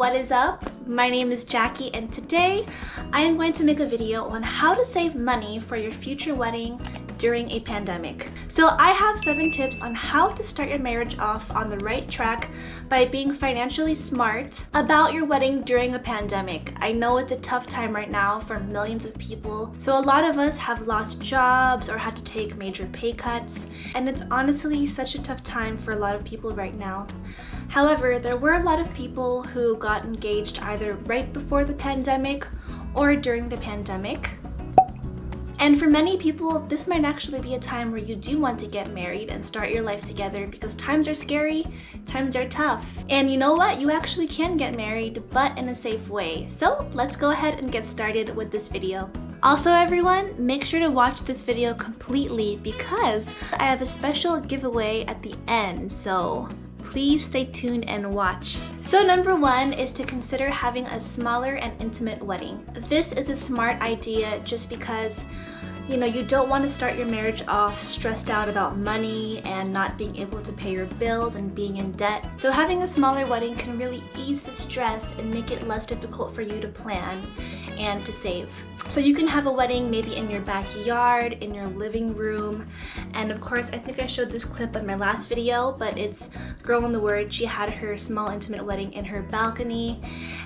What is up? My name is Jackie and today I am going to make a video on how to save money for your future wedding during a pandemic. So I have 7 tips on how to start your marriage off on the right track by being financially smart about your wedding during a pandemic. I know it's a tough time right now for millions of people. So a lot of us have lost jobs or had to take major pay cuts, and it's honestly such a tough time for a lot of people right now. However, there were a lot of people who got engaged either right before the pandemic or during the pandemic. And for many people, this might actually be a time where you do want to get married and start your life together because times are scary, times are tough. And you know what? You actually can get married, but in a safe way. So let's go ahead and get started with this video. Also everyone, make sure to watch this video completely because I have a special giveaway at the end, so please stay tuned and watch. So number 1 is to consider having a smaller and intimate wedding. This is a smart idea just because you don't want to start your marriage off stressed out about money and not being able to pay your bills and being in debt. So having a smaller wedding can really ease the stress and make it less difficult for you to plan and to save. So you can have a wedding maybe in your backyard, in your living room, and of course I think I showed this clip on my last video, but it's Girl in the Word. She had her small intimate wedding in her balcony,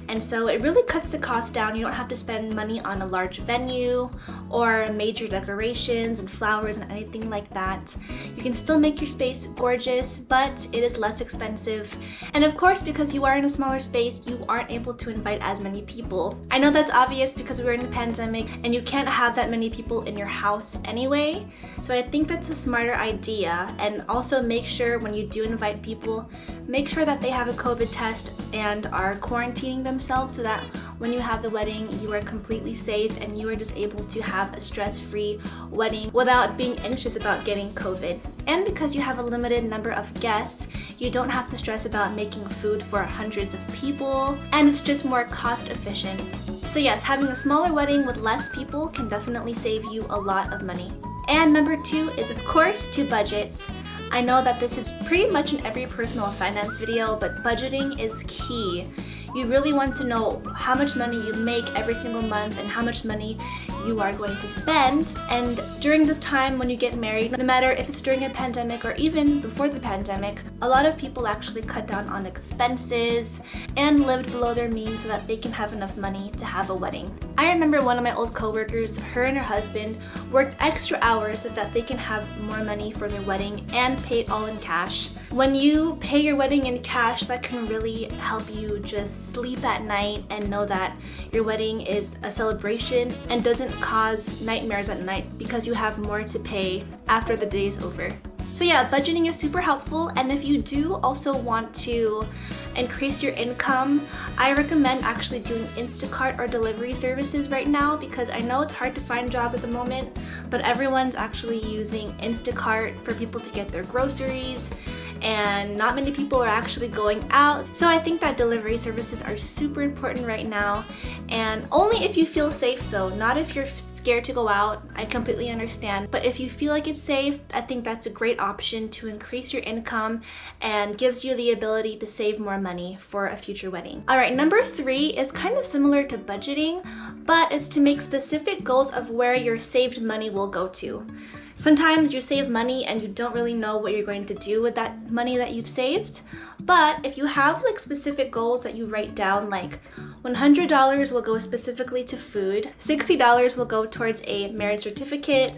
and so it really cuts the cost down. You don't have to spend money on a large venue or major decorations and flowers and anything like that. You can still make your space gorgeous, but it is less expensive. And of course, because you are in a smaller space, you aren't able to invite as many people. I know that's obvious because we're in a pandemic and you can't have that many people in your house anyway. So I think that's a smarter idea. And also make sure when you do invite people, make sure that they have a COVID test and are quarantining themselves so that when you have the wedding, you are completely safe and you are just able to have a stress-free wedding without being anxious about getting COVID. And because you have a limited number of guests, you don't have to stress about making food for hundreds of people, and it's just more cost efficient. So yes, having a smaller wedding with less people can definitely save you a lot of money. And number 2 is of course to budget. I know that this is pretty much in every personal finance video, but budgeting is key. You really want to know how much money you make every single month and how much money you are going to spend. And during this time when you get married, no matter if it's during a pandemic or even before the pandemic, a lot of people actually cut down on expenses and lived below their means so that they can have enough money to have a wedding. I remember one of my old coworkers, her and her husband worked extra hours so that they can have more money for their wedding and pay it all in cash. When you pay your wedding in cash, that can really help you just sleep at night and know that your wedding is a celebration and doesn't cause nightmares at night because you have more to pay after the day is over. So yeah, budgeting is super helpful, and if you do also want to increase your income, I recommend actually doing Instacart or delivery services right now because I know it's hard to find jobs at the moment, but everyone's actually using Instacart for people to get their groceries, and not many people are actually going out. So I think that delivery services are super important right now, and only if you feel safe though, not if you're scared to go out. I completely understand, but if you feel like it's safe, I think that's a great option to increase your income and gives you the ability to save more money for a future wedding. All right, number 3 is kind of similar to budgeting, but it's to make specific goals of where your saved money will go to. Sometimes you save money and you don't really know what you're going to do with that money that you've saved, but if you have like specific goals that you write down, like $100 will go specifically to food, $60 will go towards a marriage certificate,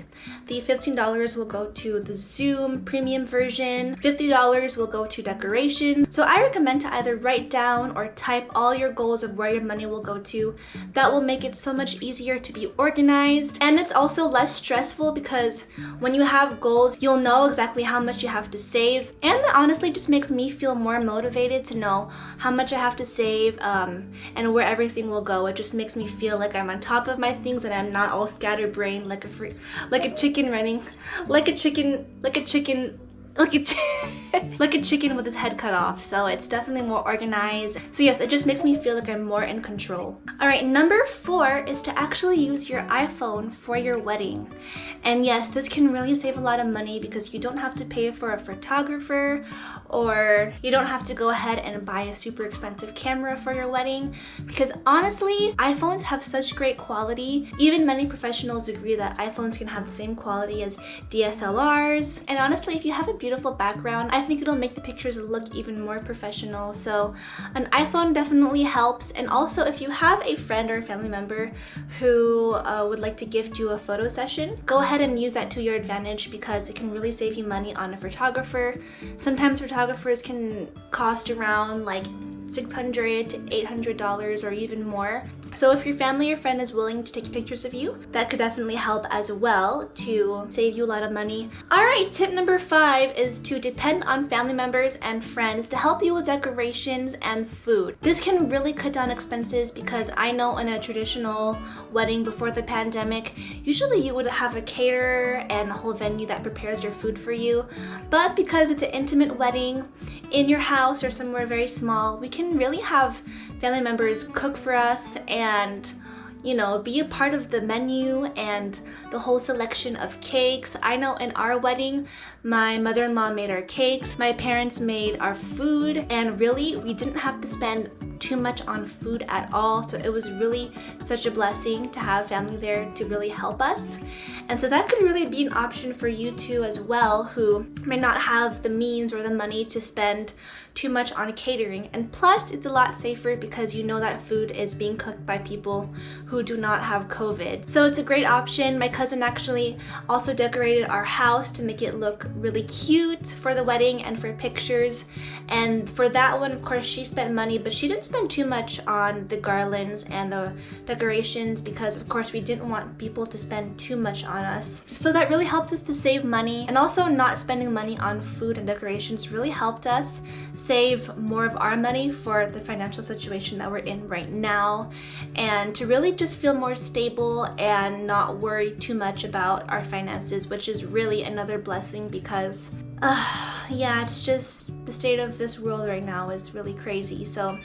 the $15 will go to the Zoom premium version, $50 will go to decoration. So I recommend to either write down or type all your goals of where your money will go to. That will make it so much easier to be organized, and it's also less stressful because when you have goals, you'll know exactly how much you have to save, and that honestly just makes me feel more motivated to know how much I have to save and where everything will go. It just makes me feel like I'm on top of my things and I'm not all scatterbrained like a chicken running, like a chicken like a chicken with his head cut off. So it's definitely more organized. So yes, it just makes me feel like I'm more in control. All right, number 4 is to actually use your iPhone for your wedding. And yes, this can really save a lot of money because you don't have to pay for a photographer, or you don't have to go ahead and buy a super expensive camera for your wedding, because honestly, iPhones have such great quality. Even many professionals agree that iPhones can have the same quality as DSLRs. And honestly, if you have a beautiful background, I think it'll make the pictures look even more professional. So an iPhone definitely helps. And also, if you have a friend or a family member who would like to gift you a photo session, go ahead and use that to your advantage because it can really save you money on a photographer. Sometimes photographers can cost around like $600 to $800 or even more. So if your family or friend is willing to take pictures of you, that could definitely help as well to save you a lot of money. All right, tip number 5 is to depend on family members and friends to help you with decorations and food. This can really cut down expenses because I know in a traditional wedding before the pandemic, usually you would have a caterer and a whole venue that prepares your food for you. But because it's an intimate wedding in your house or somewhere very small, we can really have family members cook for us and, you know, be a part of the menu and the whole selection of cakes. I know in our wedding, my mother-in-law made our cakes, my parents made our food, and really we didn't have to spend too much on food at all. So it was really such a blessing to have family there to really help us. And so that could really be an option for you too as well, who may not have the means or the money to spend too much on catering. And plus, it's a lot safer because you know that food is being cooked by people who do not have COVID. So it's a great option. My cousin actually also decorated our house to make it look really cute for the wedding and for pictures. And for that one, of course, she spent money, but she didn't spend too much on the garlands and the decorations because, of course, we didn't want people to spend too much on us. So that really helped us to save money, and also not spending money on food and decorations really helped us save more of our money for the financial situation that we're in right now, and to really just feel more stable and not worry too much about our finances, which is really another blessing because yeah, it's just the state of this world right now is really crazy. So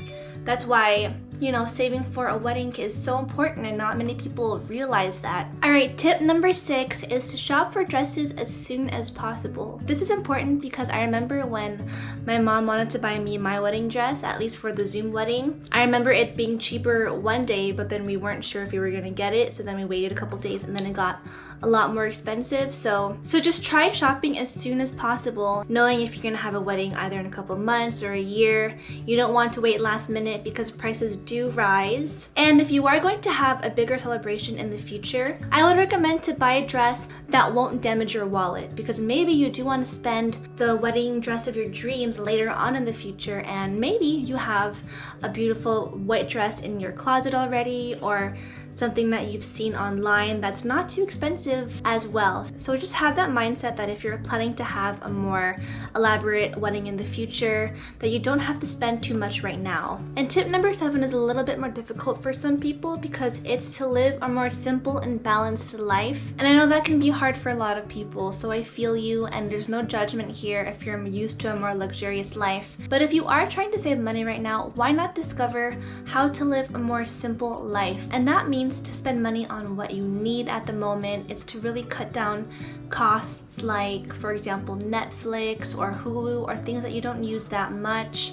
that's why, you know, saving for a wedding is so important and not many people realize that. All right, tip number 6 is to shop for dresses as soon as possible. This is important because I remember when my mom wanted to buy me my wedding dress, at least for the Zoom wedding. I remember it being cheaper one day, but then we weren't sure if we were gonna get it. So then we waited a couple days and then it got a lot more expensive. So just try shopping as soon as possible, knowing if you're gonna have a wedding either in a couple months or a year. You don't want to wait last minute because prices do rise. And if you are going to have a bigger celebration in the future, I would recommend to buy a dress that won't damage your wallet, because maybe you do want to spend the wedding dress of your dreams later on in the future, and maybe you have a beautiful white dress in your closet already, or something that you've seen online that's not too expensive as well. So just have that mindset that if you're planning to have a more elaborate wedding in the future, that you don't have to spend too much right now. And tip number 7 is a little bit more difficult for some people because it's to live a more simple and balanced life. And I know that can be hard for a lot of people, so I feel you, and there's no judgment here if you're used to a more luxurious life. But if you are trying to save money right now, why not discover how to live a more simple life? And that means to spend money on what you need at the moment. It's to really cut down costs like, for example, Netflix or Hulu or things that you don't use that much.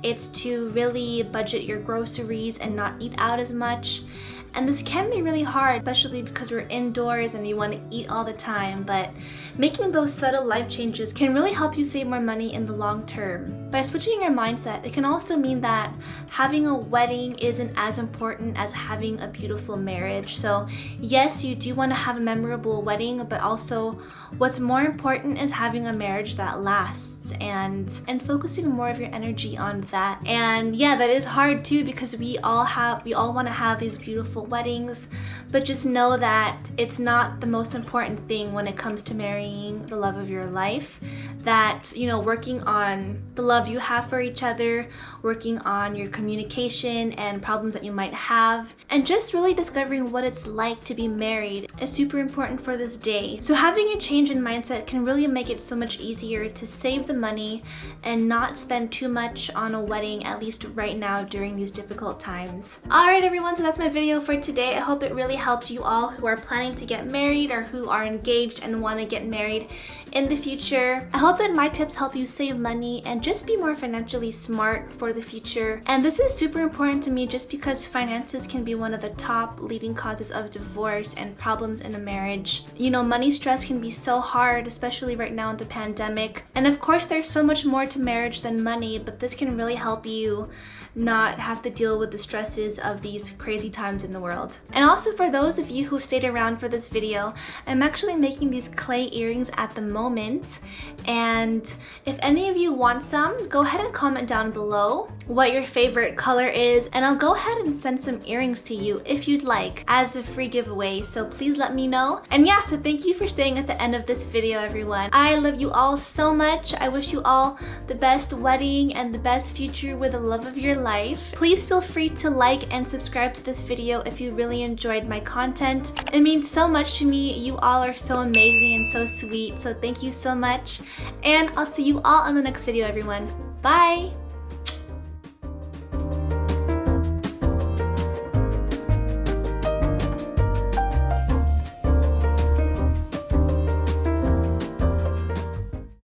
It's to really budget your groceries and not eat out as much. And this can be really hard, especially because we're indoors and we want to eat all the time, but making those subtle life changes can really help you save more money in the long term. By switching your mindset, it can also mean that having a wedding isn't as important as having a beautiful marriage. So yes, you do want to have a memorable wedding, but also what's more important is having a marriage that lasts and focusing more of your energy on that. And yeah, that is hard too, because we all want to have these beautiful weddings, but just know that it's not the most important thing when it comes to marrying the love of your life. that, you know, working on the love you have for each other, working on your communication and problems that you might have, and just really discovering what it's like to be married is super important for this day. So having a change in mindset can really make it so much easier to save the money and not spend too much on a wedding, at least right now during these difficult times. Alright everyone, so that's my video for today. I hope it really helped you all who are planning to get married or who are engaged and want to get married in the future. I hope that my tips help you save money and just be more financially smart for the future. And this is super important to me just because finances can be one of the top leading causes of divorce and problems in a marriage. You know, money stress can be so hard, especially right now in the pandemic. And of course, there's so much more to marriage than money, but this can really help you not have to deal with the stresses of these crazy times in the world. And also for those of you who stayed around for this video, I'm actually making these clay earrings at the moment, and if any of you want some, go ahead and comment down below what your favorite color is, and I'll go ahead and send some earrings to you if you'd like as a free giveaway, so please let me know. And yeah, so thank you for staying at the end of this video, everyone. I love you all so much. I wish you all the best wedding and the best future with the love of your life. Please feel free to like and subscribe to this video if you really enjoyed my content. It means so much to me. You all are so amazing and so sweet, so thank you so much. And I'll see you all in the next video, everyone. Bye!